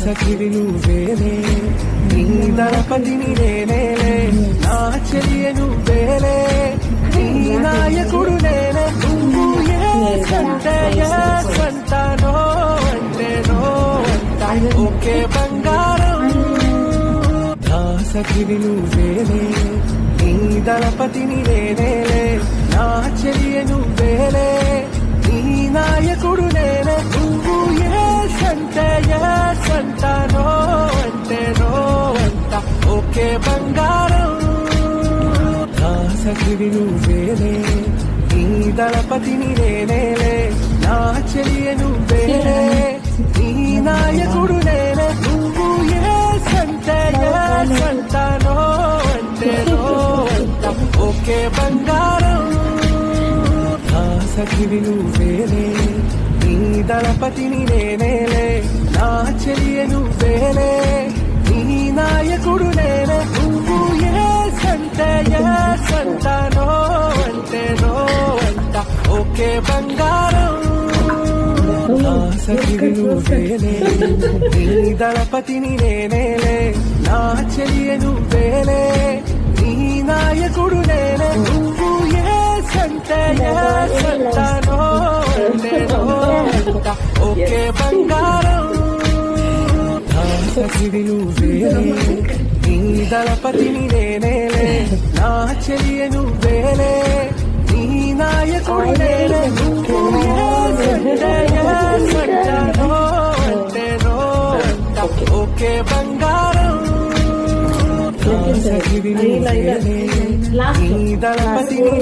సఖివి నువ్వేలే నీ దళపతిని నేనేలే నా చెలియ నువ్వేలే నీ నాయకుడు నేనే నువ్వు అంటే అంటానో అంటే నో అంటా ఓకే బంగారం సఖివి నువ్వేలే నీ దళపతిని నేనేలే నా చెలియ నువ్వేలే నీ నాయకుడు నేనే నువ్వు అంటే అంటానో అంటే నో అంటా ఓకే బంగారం సఖివి నువ్వేలే నీ దళపతిని నేనేలే నా చెలియ నువ్వేలే నీ నాయకుడు నేనే నువ్వు అంటే అంటానో అంటే నో అంటా ఓకే బంగారం సఖివి నువ్వేలే నీ దళపతిని నేనేలే నా చెలియ నువ్వేలే నీ నాయకుడు నేనే నువ్వు అంటే అంటానో అంటే నో అంటా ఓకే బంగారం సఖివి నువ్వేలే నీ దళపతిని నేనేలే నా చెలియ నువ్వేలే నీ నాయకుడు నేనే నువ్వు అంటే అంటానో అంటే నో అంటా ఓకే బంగారం సఖివి నువ్వేలే నీ దళపతిని నేనేలే నా చెలియ నువ్వేలే నీ నాయకుడు నేనే నువ్వు అంటే అంటానో అంటే నో అంటా ఓకే బంగారం సఖివి నువ్వేలే నీ దళపతిని